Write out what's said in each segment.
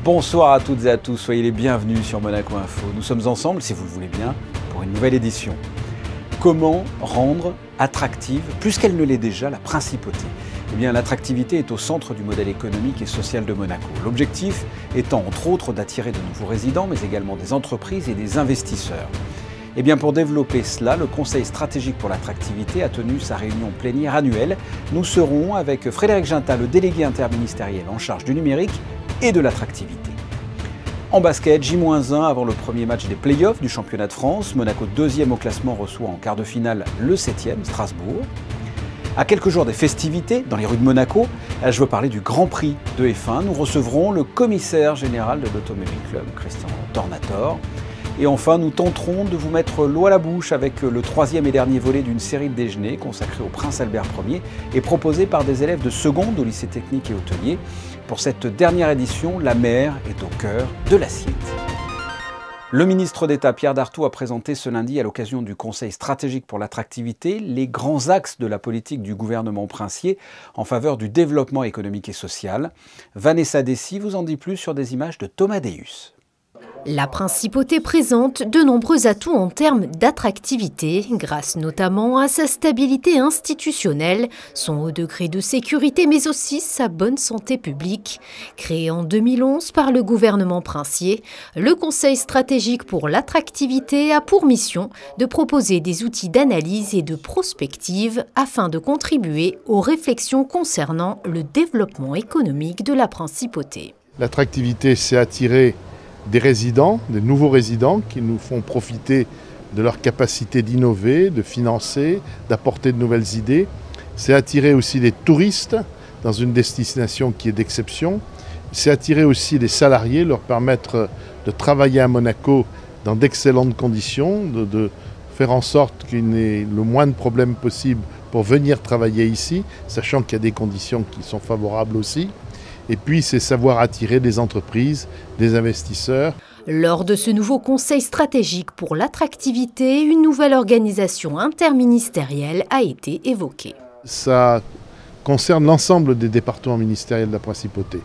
Bonsoir à toutes et à tous, soyez les bienvenus sur Monaco Info. Nous sommes ensemble, si vous le voulez bien, pour une nouvelle édition. Comment rendre attractive, plus qu'elle ne l'est déjà, la principauté? Eh bien, l'attractivité est au centre du modèle économique et social de Monaco. L'objectif étant, entre autres, d'attirer de nouveaux résidents, mais également des entreprises et des investisseurs. Eh bien, pour développer cela, le Conseil stratégique pour l'attractivité a tenu sa réunion plénière annuelle. Nous serons avec Frédéric Ginta, le délégué interministériel en charge du numérique et de l'attractivité. En basket, J-1 avant le premier match des playoffs du championnat de France. Monaco, deuxième au classement, reçoit en quart de finale le 7e, Strasbourg. À quelques jours des festivités dans les rues de Monaco, je veux parler du Grand Prix de F1. Nous recevrons le commissaire général de l'Automobile Club, Christian Tornator. Et enfin, nous tenterons de vous mettre l'eau à la bouche avec le troisième et dernier volet d'une série de déjeuners consacrée au Prince Albert Ier et proposée par des élèves de seconde au lycée technique et hôtelier. Pour cette dernière édition, la mer est au cœur de l'assiette. Le ministre d'État Pierre Dartout a présenté ce lundi, à l'occasion du Conseil stratégique pour l'attractivité, les grands axes de la politique du gouvernement princier en faveur du développement économique et social. Vanessa Dessy vous en dit plus sur des images de Thomas Deus. La principauté présente de nombreux atouts en termes d'attractivité, grâce notamment à sa stabilité institutionnelle, son haut degré de sécurité, mais aussi sa bonne santé publique. Créé en 2011 par le gouvernement princier, le Conseil stratégique pour l'attractivité a pour mission de proposer des outils d'analyse et de prospective afin de contribuer aux réflexions concernant le développement économique de la principauté. L'attractivité, c'est attirer des résidents, des nouveaux résidents qui nous font profiter de leur capacité d'innover, de financer, d'apporter de nouvelles idées. C'est attirer aussi des touristes dans une destination qui est d'exception. C'est attirer aussi des salariés, leur permettre de travailler à Monaco dans d'excellentes conditions, de faire en sorte qu'il n'ait le moins de problèmes possible pour venir travailler ici, sachant qu'il y a des conditions qui sont favorables aussi. Et puis, c'est savoir attirer des entreprises, des investisseurs. Lors de ce nouveau conseil stratégique pour l'attractivité, une nouvelle organisation interministérielle a été évoquée. Ça concerne l'ensemble des départements ministériels de la principauté.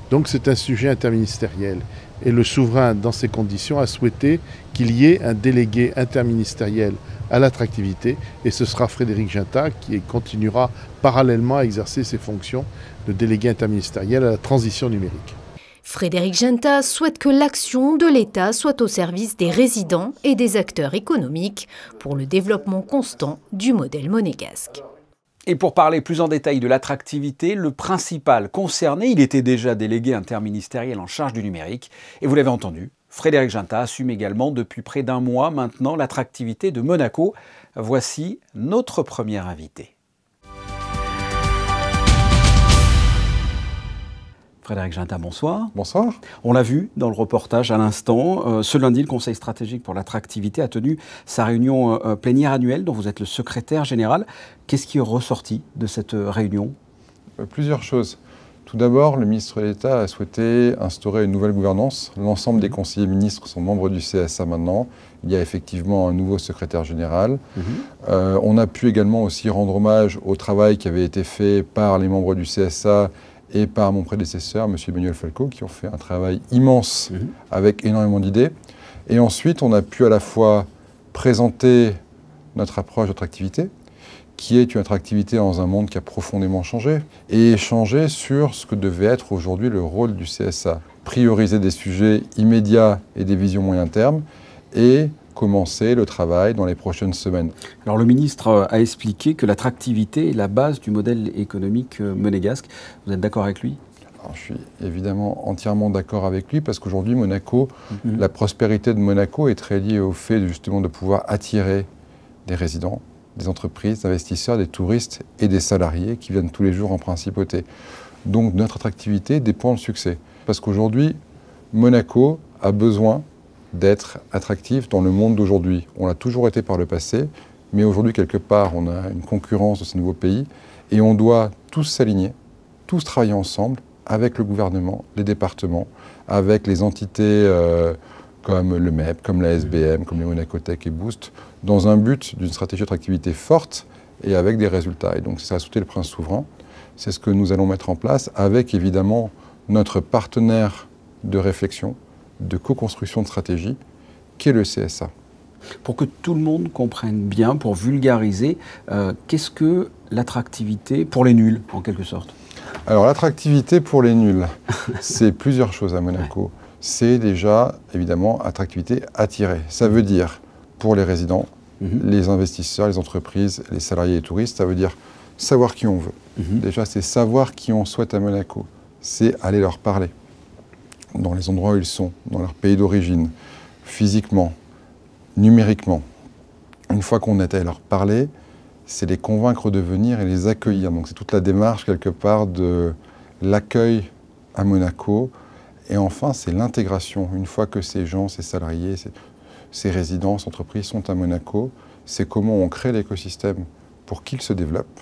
Donc c'est un sujet interministériel. Et le souverain, dans ces conditions, a souhaité qu'il y ait un délégué interministériel à l'attractivité. Et ce sera Frédéric Ginta qui continuera parallèlement à exercer ses fonctions de délégué interministériel à la transition numérique. Frédéric Ginta souhaite que l'action de l'État soit au service des résidents et des acteurs économiques pour le développement constant du modèle monégasque. Et pour parler plus en détail de l'attractivité, le principal concerné, il était déjà délégué interministériel en charge du numérique. Et vous l'avez entendu, Frédéric Ginta assume également depuis près d'un mois maintenant l'attractivité de Monaco. Voici notre premier invité. Frédéric Ginta, bonsoir. Bonsoir. On l'a vu dans le reportage à l'instant. Ce lundi, le Conseil stratégique pour l'attractivité a tenu sa réunion plénière annuelle dont vous êtes le secrétaire général. Qu'est-ce qui est ressorti de cette réunion? Plusieurs choses. Tout d'abord, le ministre d'État a souhaité instaurer une nouvelle gouvernance. L'ensemble des conseillers ministres sont membres du CSA maintenant. Il y a effectivement un nouveau secrétaire général. On a pu également aussi rendre hommage au travail qui avait été fait par les membres du CSA et par mon prédécesseur, M. Emmanuel Falco, qui ont fait un travail immense avec énormément d'idées. Et ensuite, on a pu à la fois présenter notre approche d'attractivité, qui est une attractivité dans un monde qui a profondément changé, et échanger sur ce que devait être aujourd'hui le rôle du CSA. Prioriser des sujets immédiats et des visions moyen terme, et commencer le travail dans les prochaines semaines. Alors le ministre a expliqué que l'attractivité est la base du modèle économique monégasque. Vous êtes d'accord avec lui? Alors, je suis évidemment entièrement d'accord avec lui parce qu'aujourd'hui, Monaco, la prospérité de Monaco est très liée au fait justement de pouvoir attirer des résidents, des entreprises, des investisseurs, des touristes et des salariés qui viennent tous les jours en principauté. Donc notre attractivité dépend du succès. Parce qu'aujourd'hui, Monaco a besoin d'être attractif dans le monde d'aujourd'hui. On l'a toujours été par le passé, mais aujourd'hui, quelque part, on a une concurrence de ces nouveaux pays et on doit tous s'aligner, tous travailler ensemble avec le gouvernement, les départements, avec les entités comme le MEP, comme la SBM, comme les Monacotech et Boost, dans un but d'une stratégie d'attractivité forte et avec des résultats. Et donc, c'est ça a sauté le prince souverain. C'est ce que nous allons mettre en place avec, évidemment, notre partenaire de réflexion, de co-construction de stratégie, qu'est le CSA. Pour que tout le monde comprenne bien, pour vulgariser, qu'est-ce que l'attractivité pour les nuls, en quelque sorte? Alors l'attractivité pour les nuls, c'est plusieurs choses à Monaco. C'est déjà, évidemment, attractivité attirée. Ça veut dire, pour les résidents, les investisseurs, les entreprises, les salariés et les touristes, ça veut dire savoir qui on veut. Déjà, c'est savoir qui on souhaite à Monaco. C'est aller leur parler, dans les endroits où ils sont, dans leur pays d'origine, physiquement, numériquement. Une fois qu'on est allé leur parler, c'est les convaincre de venir et les accueillir. Donc c'est toute la démarche, quelque part, de l'accueil à Monaco. Et enfin, c'est l'intégration. Une fois que ces gens, ces salariés, ces résidents, ces entreprises sont à Monaco, c'est comment on crée l'écosystème pour qu'ils se développent.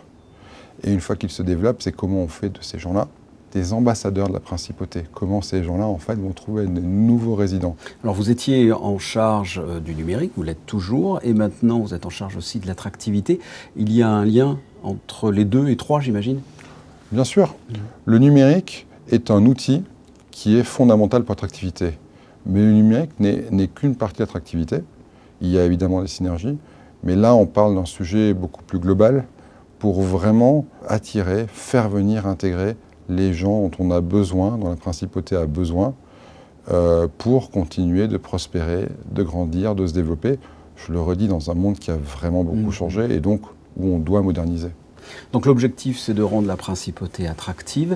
Et une fois qu'ils se développent, c'est comment on fait de ces gens-là des ambassadeurs de la principauté. Comment ces gens-là, en fait, vont trouver de nouveaux résidents. Alors, vous étiez en charge du numérique, vous l'êtes toujours, et maintenant, vous êtes en charge aussi de l'attractivité. Il y a un lien entre les deux et trois, j'imagine? Bien sûr. Le numérique est un outil qui est fondamental pour l'attractivité. Mais le numérique n'est qu'une partie de l'attractivité. Il y a évidemment des synergies, mais là, on parle d'un sujet beaucoup plus global pour vraiment attirer, faire venir, intégrer les gens dont on a besoin, dont la principauté a besoin, pour continuer de prospérer, de grandir, de se développer. Je le redis, dans un monde qui a vraiment beaucoup changé et donc où on doit moderniser. Donc l'objectif, c'est de rendre la principauté attractive.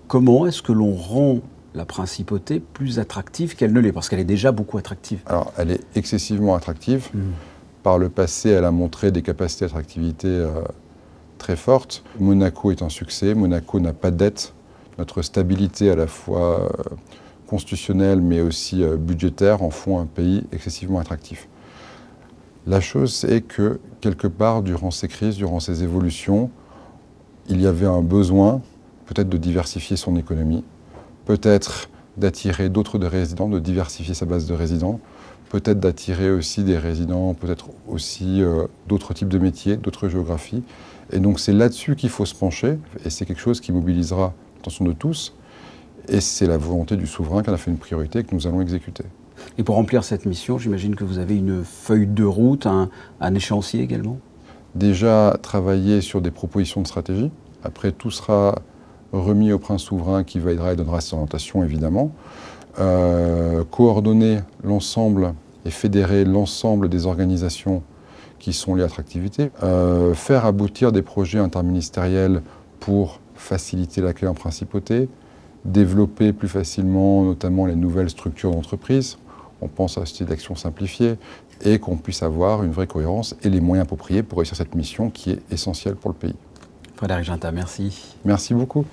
Comment est-ce que l'on rend la principauté plus attractive qu'elle ne l'est? Parce qu'elle est déjà beaucoup attractive. Alors, elle est excessivement attractive. Par le passé, elle a montré des capacités d'attractivité très forte. Monaco est un succès, Monaco n'a pas de dette. Notre stabilité à la fois constitutionnelle mais aussi budgétaire en font un pays excessivement attractif. La chose c'est que quelque part durant ces crises, durant ces évolutions, il y avait un besoin peut-être de diversifier son économie, peut-être d'attirer d'autres résidents, de diversifier sa base de résidents, peut-être d'attirer aussi des résidents, peut-être aussi d'autres types de métiers, d'autres géographies. Et donc c'est là-dessus qu'il faut se pencher, et c'est quelque chose qui mobilisera l'attention de tous, et c'est la volonté du souverain qui en a fait une priorité que nous allons exécuter. Et pour remplir cette mission, j'imagine que vous avez une feuille de route, un échéancier également? Déjà travailler sur des propositions de stratégie, après tout sera remis au prince souverain qui validera et donnera ses orientations évidemment, coordonner l'ensemble et fédérer l'ensemble des organisations qui sont liées à l'attractivité, faire aboutir des projets interministériels pour faciliter l'accueil en principauté, développer plus facilement notamment les nouvelles structures d'entreprise, on pense à la société d'action simplifiée, et qu'on puisse avoir une vraie cohérence et les moyens appropriés pour réussir cette mission qui est essentielle pour le pays. Frédéric Ginta, merci. Merci beaucoup.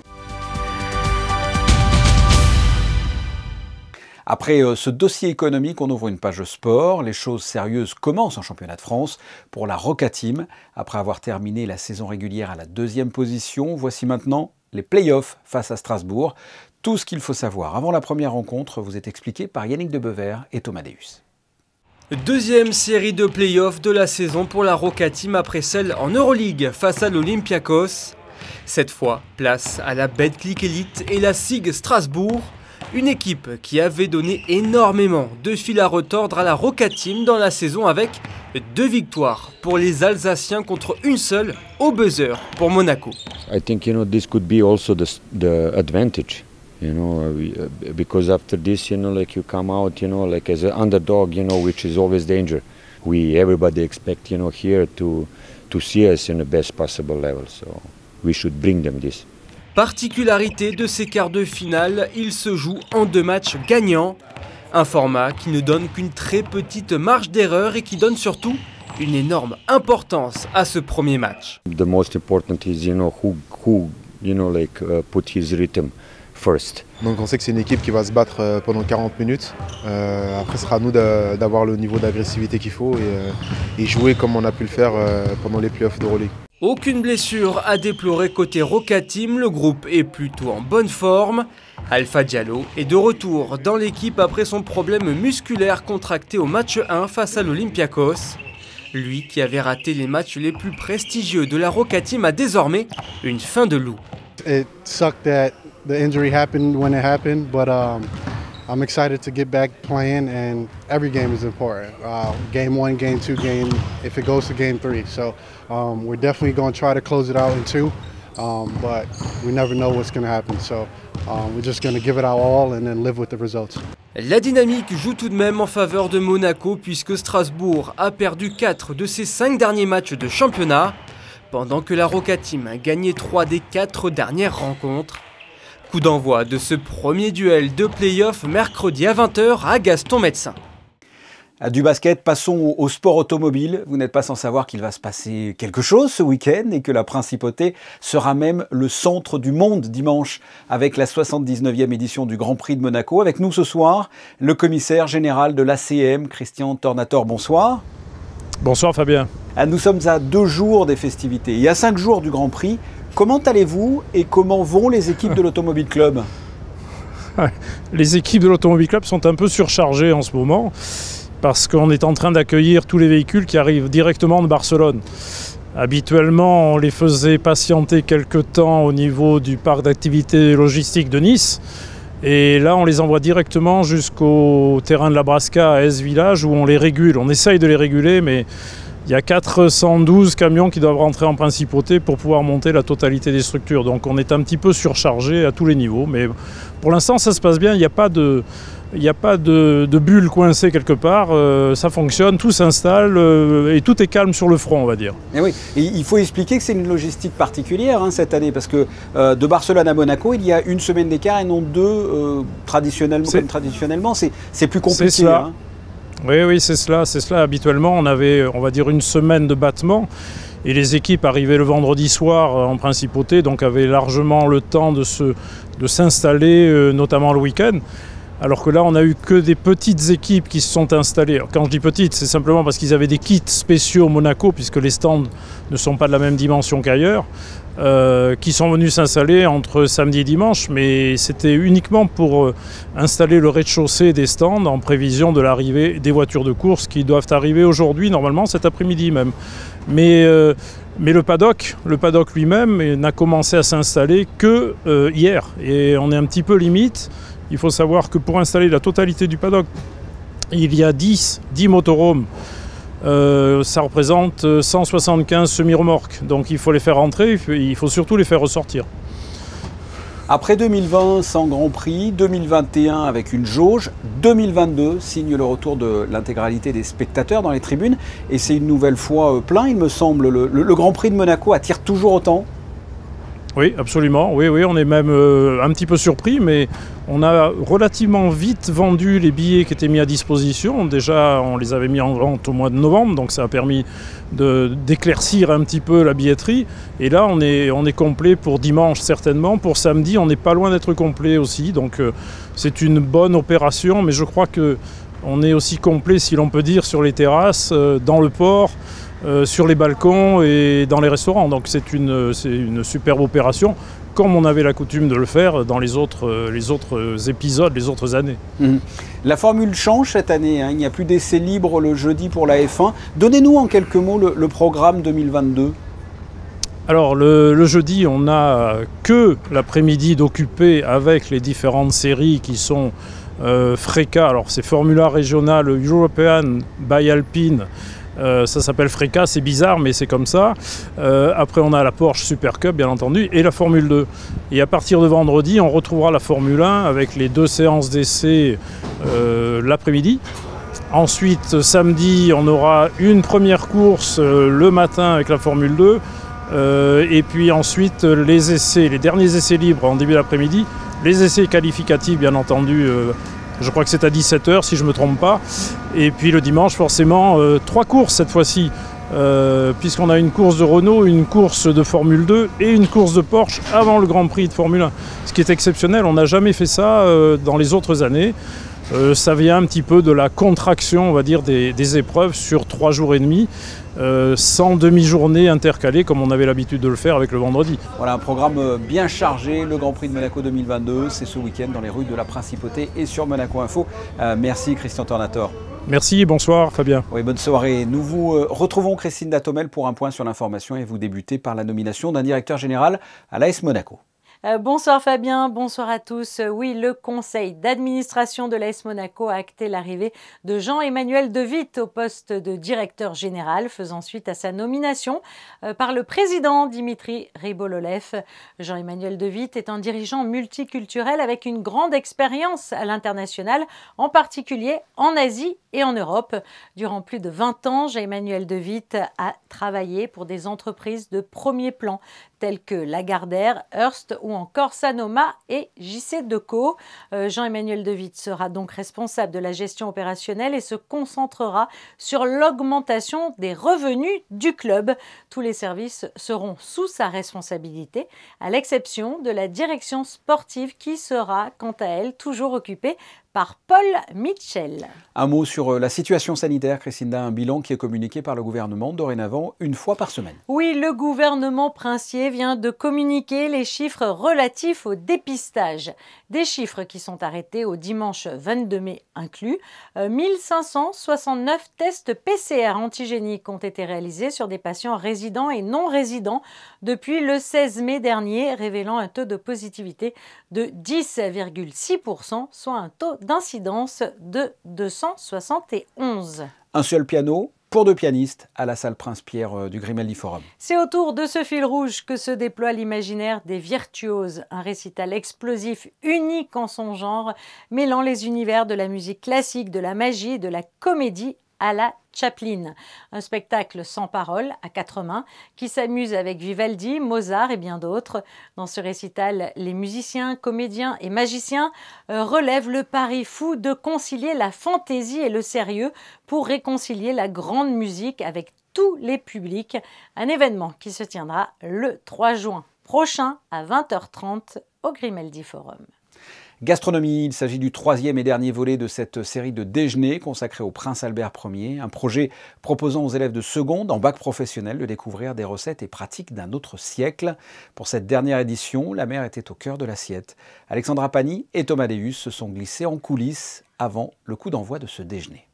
Après ce dossier économique, on ouvre une page sport. Les choses sérieuses commencent en championnat de France pour la Roca Team. Après avoir terminé la saison régulière à la 2e position, voici maintenant les playoffs face à Strasbourg. Tout ce qu'il faut savoir avant la première rencontre vous est expliqué par Yannick Debever et Thomas Deus. Deuxième série de playoffs de la saison pour la Roca Team après celle en Euroleague face à l'Olympiakos. Cette fois, place à la Betclic Elite et la SIG Strasbourg. Une équipe qui avait donné énormément de fil à retordre à la Roca Team dans la saison avec 2 victoires pour les Alsaciens contre une seule au buzzer pour Monaco. I think this could be also the advantage, because after this, like you come out, like as an underdog, which is always danger. Everybody expect, here to see us in the best possible level, so we should bring them this. Particularité de ces quarts de finale, il se joue en 2 matchs gagnants. Un format qui ne donne qu'une très petite marge d'erreur et qui donne surtout une énorme importance à ce premier match. The most important is, who put his rhythm first. Donc on sait que c'est une équipe qui va se battre pendant 40 minutes. Après, ce sera à nous d'avoir le niveau d'agressivité qu'il faut et jouer comme on a pu le faire pendant les playoffs d'Euroleague. Aucune blessure à déplorer côté Roca Team, le groupe est plutôt en bonne forme. Alpha Diallo est de retour dans l'équipe après son problème musculaire contracté au match 1 face à l'Olympiakos. Lui qui avait raté les matchs les plus prestigieux de la Roca Team a désormais une fin de loup. It sucked that the injury happened when it happened, but I'm excited to get back playing, and every game is important. Game 1, Game 2, if it goes to Game 3. So we're definitely going to try to close it out in 2, but we never know what's going to happen. So we're just going to give it our all and then live with the results. La dynamique joue tout de même en faveur de Monaco puisque Strasbourg a perdu 4 de ses 5 derniers matchs de championnat, pendant que la Roca Team a gagné 3 des 4 dernières rencontres. Coup d'envoi de ce premier duel de play-off mercredi à 20 h à Gaston-Médecin. Du basket, passons au sport automobile. Vous n'êtes pas sans savoir qu'il va se passer quelque chose ce week-end et que la Principauté sera même le centre du monde dimanche avec la 79e édition du Grand Prix de Monaco. Avec nous ce soir, le commissaire général de l'ACM, Christian Tornator. Bonsoir. Bonsoir Fabien. Nous sommes à 2 jours des festivités et à 5 jours du Grand Prix. Comment allez-vous et comment vont les équipes de l'Automobile Club? Les équipes de l'Automobile Club sont un peu surchargées en ce moment parce qu'on est en train d'accueillir tous les véhicules qui arrivent directement de Barcelone. Habituellement, on les faisait patienter quelque temps au niveau du parc d'activités logistiques de Nice. Et là, on les envoie directement jusqu'au terrain de la Brasca à Es-Village où on les régule. On essaye de les réguler, mais il y a 412 camions qui doivent rentrer en Principauté pour pouvoir monter la totalité des structures. Donc on est un petit peu surchargé à tous les niveaux. Mais pour l'instant, ça se passe bien. Il n'y a pas de bulle coincée quelque part. Ça fonctionne, tout s'installe et tout est calme sur le front, on va dire. Et oui, et il faut expliquer que c'est une logistique particulière cette année parce que de Barcelone à Monaco, il y a 1 semaine d'écart et non 2 traditionnellement. Comme traditionnellement, c'est plus compliqué. C'est cela. Oui, c'est cela. Habituellement, on avait, on va dire, 1 semaine de battement et les équipes arrivaient le vendredi soir en Principauté, donc avaient largement le temps de s'installer, notamment le week-end. Alors que là, on n'a eu que des petites équipes qui se sont installées. Alors, quand je dis petites, c'est simplement parce qu'ils avaient des kits spéciaux Monaco, puisque les stands ne sont pas de la même dimension qu'ailleurs, qui sont venus s'installer entre samedi et dimanche. Mais c'était uniquement pour installer le rez-de-chaussée des stands en prévision de l'arrivée des voitures de course qui doivent arriver aujourd'hui, normalement cet après-midi même. Mais le paddock lui-même n'a commencé à s'installer que hier. Et on est un petit peu limite. Il faut savoir que pour installer la totalité du paddock, il y a 10 motorhomes. Ça représente 175 semi-remorques. Donc il faut les faire rentrer, il faut surtout les faire ressortir. Après 2020 sans Grand Prix, 2021 avec une jauge, 2022 signe le retour de l'intégralité des spectateurs dans les tribunes. Et c'est une nouvelle fois plein, il me semble. Le Grand Prix de Monaco attire toujours autant? Oui, absolument. Oui, on est même un petit peu surpris, mais on a relativement vite vendu les billets qui étaient mis à disposition. Déjà, on les avait mis en vente au mois de novembre, donc ça a permis d'éclaircir un petit peu la billetterie. Et là, on est complet pour dimanche certainement. Pour samedi, on n'est pas loin d'être complet aussi. Donc c'est une bonne opération, mais je crois qu'on est aussi complet, si l'on peut dire, sur les terrasses, dans le port, sur les balcons et dans les restaurants. Donc c'est une superbe opération, comme on avait la coutume de le faire dans les autres épisodes, les autres années. La formule change cette année, il n'y a plus d'essais libres le jeudi pour la F1. Donnez-nous en quelques mots le programme 2022. Alors le jeudi, on n'a que l'après-midi d'occuper avec les différentes séries qui sont FRECA, alors c'est Formula Régionale European by Alpine. Ça s'appelle FRECA, c'est bizarre mais c'est comme ça. Après on a la Porsche Super Cup bien entendu et la Formule 2. Et à partir de vendredi on retrouvera la Formule 1 avec les 2 séances d'essai l'après-midi. Ensuite samedi on aura une première course le matin avec la Formule 2. Et puis ensuite les derniers essais libres en début d'après-midi. Les essais qualificatifs bien entendu. Je crois que c'est à 17 h si je ne me trompe pas. Et puis le dimanche, forcément, 3 courses cette fois-ci. Puisqu'on a une course de Renault, une course de Formule 2 et une course de Porsche avant le Grand Prix de Formule 1. Ce qui est exceptionnel, on n'a jamais fait ça dans les autres années. Ça vient un petit peu de la contraction, on va dire, des épreuves sur 3 jours et demi. Sans demi-journée intercalée comme on avait l'habitude de le faire avec le vendredi. Voilà un programme bien chargé, le Grand Prix de Monaco 2022, c'est ce week-end dans les rues de la Principauté et sur Monaco Info. Merci Christian Tornator. Merci, bonsoir Fabien. Oui, bonne soirée. Nous vous retrouvons Christine Datomel pour un point sur l'information et vous débutez par la nomination d'un directeur général à l'AS Monaco. Bonsoir Fabien, bonsoir à tous. Oui, le conseil d'administration de l'AS Monaco a acté l'arrivée de Jean-Emmanuel De Witt au poste de directeur général, faisant suite à sa nomination par le président Dimitri Ribololev. Jean-Emmanuel De Witt est un dirigeant multiculturel avec une grande expérience à l'international, en particulier en Asie et en Europe. Durant plus de 20 ans, Jean-Emmanuel De Witt a travaillé pour des entreprises de premier plan telles que Lagardère, Hearst ou encore Sanoma et JC Deco. Jean-Emmanuel De Witt sera donc responsable de la gestion opérationnelle et se concentrera sur l'augmentation des revenus du club. Tous les services seront sous sa responsabilité, à l'exception de la direction sportive qui sera, quant à elle, toujours occupée par Paul Mitchell. Un mot sur la situation sanitaire, Christina, un bilan qui est communiqué par le gouvernement dorénavant une fois par semaine. Oui, le gouvernement princier vient de communiquer les chiffres relatifs au dépistage. Des chiffres qui sont arrêtés au dimanche 22 mai inclus. 1569 tests PCR antigéniques ont été réalisés sur des patients résidents et non résidents depuis le 16 mai dernier, révélant un taux de positivité de 10,6%, soit un taux d'incidence de 271. Un seul piano pour 2 pianistes à la salle Prince-Pierre du Grimaldi Forum. C'est autour de ce fil rouge que se déploie l'imaginaire des virtuoses, un récital explosif unique en son genre, mêlant les univers de la musique classique, de la magie et de la comédie à la Chaplin. Un spectacle sans parole, à 4 mains, qui s'amuse avec Vivaldi, Mozart et bien d'autres. Dans ce récital, les musiciens, comédiens et magiciens relèvent le pari fou de concilier la fantaisie et le sérieux pour réconcilier la grande musique avec tous les publics. Un événement qui se tiendra le 3 juin prochain à 20h30 au Grimaldi Forum. Gastronomie, il s'agit du 3e et dernier volet de cette série de déjeuners consacrée au Prince Albert Ier, un projet proposant aux élèves de seconde en bac professionnel de découvrir des recettes et pratiques d'un autre siècle. Pour cette dernière édition, la mer était au cœur de l'assiette. Alexandra Pani et Thomas Deus se sont glissés en coulisses avant le coup d'envoi de ce déjeuner.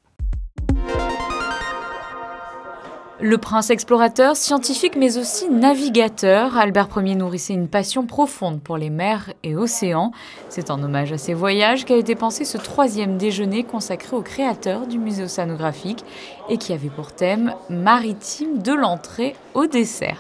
Le prince explorateur, scientifique mais aussi navigateur, Albert Ier nourrissait une passion profonde pour les mers et océans. C'est en hommage à ses voyages qu'a été pensé ce 3e déjeuner consacré au créateur du musée océanographique et qui avait pour thème maritime de l'entrée au dessert.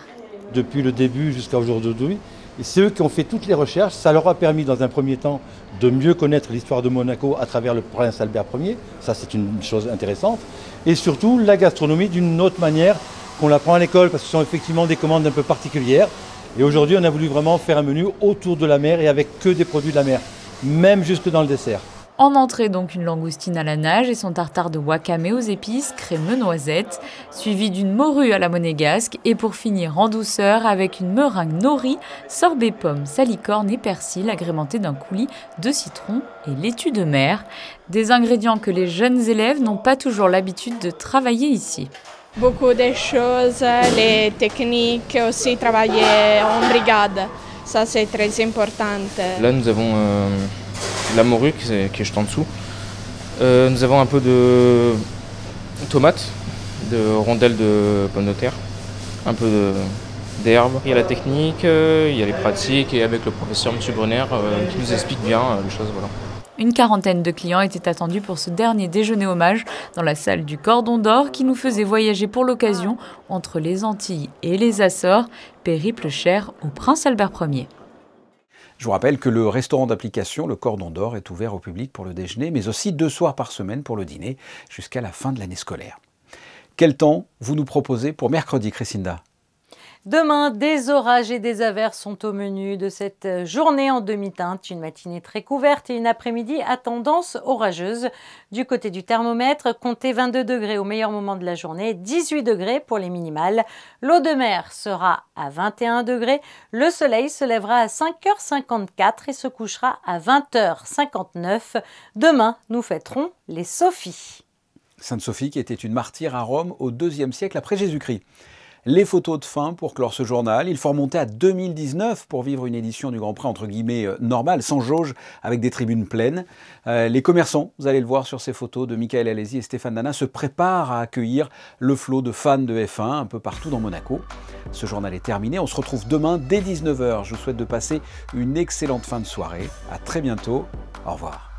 Depuis le début jusqu'à aujourd'hui, c'est eux qui ont fait toutes les recherches. Ça leur a permis dans un premier temps de mieux connaître l'histoire de Monaco à travers le prince Albert Ier. Ça, c'est une chose intéressante. Et surtout, la gastronomie d'une autre manière qu'on l'apprend à l'école, parce que ce sont effectivement des commandes un peu particulières. Et aujourd'hui, on a voulu vraiment faire un menu autour de la mer et avec que des produits de la mer, même jusque dans le dessert. En entrée, donc, une langoustine à la nage et son tartare de wakame aux épices, crémeux noisettes, suivi d'une morue à la monégasque et pour finir en douceur avec une meringue nori, sorbet pomme, salicorne et persil agrémenté d'un coulis de citron et laitue de mer. Des ingrédients que les jeunes élèves n'ont pas toujours l'habitude de travailler ici. Beaucoup de choses, les techniques, aussi travailler en brigade, ça c'est très important. Là nous avons la morue qui est juste en dessous. Nous avons un peu de tomates, de rondelles de pommes de terre, un peu d'herbe. Il y a la technique, il y a les pratiques et avec le professeur M. Brunner qui nous explique bien les choses. Voilà. Une quarantaine de clients étaient attendus pour ce dernier déjeuner hommage dans la salle du Cordon d'Or qui nous faisait voyager pour l'occasion entre les Antilles et les Açores, périple cher au prince Albert Ier. Je vous rappelle que le restaurant d'application, le Cordon d'Or, est ouvert au public pour le déjeuner, mais aussi 2 soirs par semaine pour le dîner, jusqu'à la fin de l'année scolaire. Quel temps vous nous proposez pour mercredi, Christina ? Demain, des orages et des averses sont au menu de cette journée en demi-teinte. Une matinée très couverte et une après-midi à tendance orageuse. Du côté du thermomètre, comptez 22 degrés au meilleur moment de la journée, 18 degrés pour les minimales. L'eau de mer sera à 21 degrés. Le soleil se lèvera à 5h54 et se couchera à 20h59. Demain, nous fêterons les Sophies. Sainte Sophie qui était une martyre à Rome au IIe siècle après Jésus-Christ. Les photos de fin pour clore ce journal. Il faut remonter à 2019 pour vivre une édition du Grand Prix entre guillemets normale, sans jauge, avec des tribunes pleines. Les commerçants, vous allez le voir sur ces photos de Michael Alesi et Stéphane Dana, se préparent à accueillir le flot de fans de F1 un peu partout dans Monaco. Ce journal est terminé. On se retrouve demain dès 19h. Je vous souhaite de passer une excellente fin de soirée. À très bientôt. Au revoir.